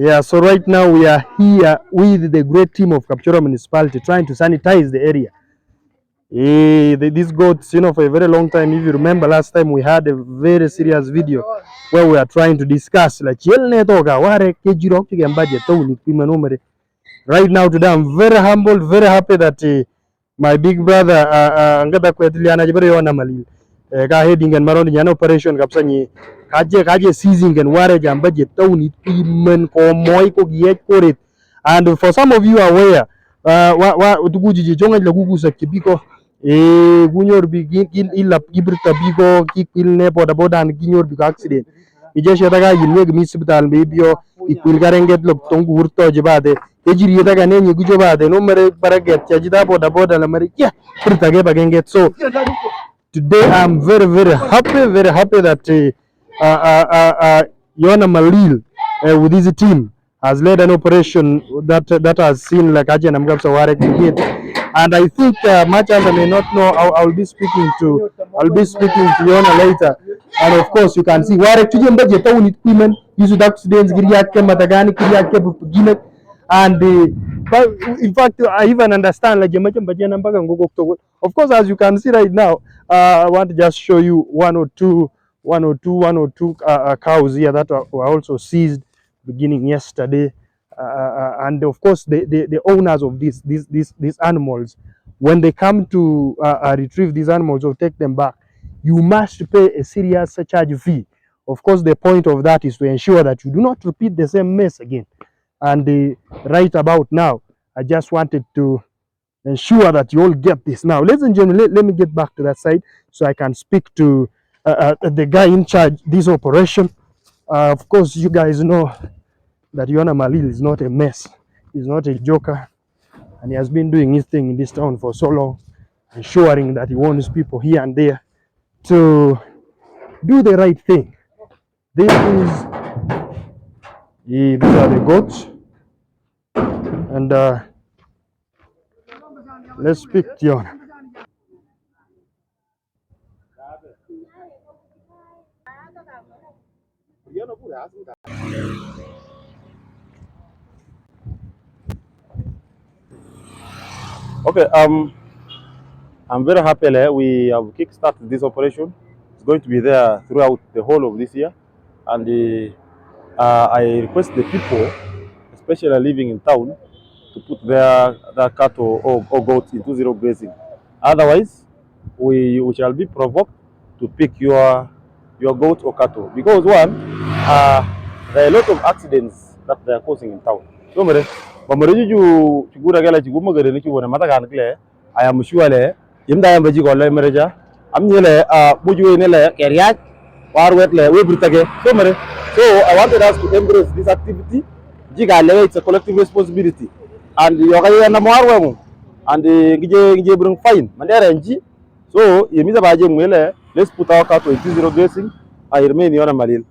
Yeah, so right now we are here with the great team of Kapchorwa municipality trying to sanitize the area. These goats, for a very long time, if you remember last time we had a very serious video where we are trying to discuss like right now today I'm very humbled, very happy that my big brother ngata kwetiliana jibere yona malil ka heading and marondi nyana operation kapsa ni kaje seizing and ware jamba je town men ko moy ko giye korit. And for some of you are aware wa tuguji je jonga la gugu sa kibiko gunyor bi gin illa gibrta bigo kikil ne boda and ginyor bi accident ijeshe daga yinwe mi hospital be bio ikul garenget lok tongu wurto jibade ejiri daga ne nyi gujo bade no mere baraget jida boda la mari ya furta ge bagenget. So today I'm very happy that Yona Malil with his team has led an operation that has seen like Ajan Amgapsa Warek did. And I think much as I may not know, I'll be speaking to Yona later. And of course you can see Warek Tujem Baje Town with women, use accidents, Giriake Matagani, Kiriake Puginek. And but in fact, I even understand like of course, as you can see right now, I want to just show you one or two cows here that were also seized beginning yesterday. And of course, the owners of these animals, when they come to retrieve these animals or take them back, you must pay a serious charge fee. Of course, the point of that is to ensure that you do not repeat the same mess again. And right about now, I just wanted to ensure that you all get this. Now, ladies and gentlemen, let me get back to that side so I can speak to the guy in charge this operation. Of course, you guys know that Yona Malil is not a mess. He's not a joker. And he has been doing his thing in this town for so long, ensuring that he wants people here and there to do the right thing. These are the goats. And let's speak to Yona. Okay, I'm very happy we have kickstarted this operation. It's going to be there throughout the whole of this year. And I request the people, especially living in town, to put their cattle or goats into zero grazing. Otherwise, we shall be provoked to pick your goat or cattle. Because one, there are a lot of accidents that they are causing in town. So, I am sure yimda yamba ji golle mereja am nyele buju ne le keriach war wet le we britage so mere. So I wanted us to embrace this activity jiga le it's a collective responsibility and yoga na mwar wemu and ngije bring fine mandere nji. So yemiza baje mwele let's put our cattle into zero grazing. I remain Yona Malil.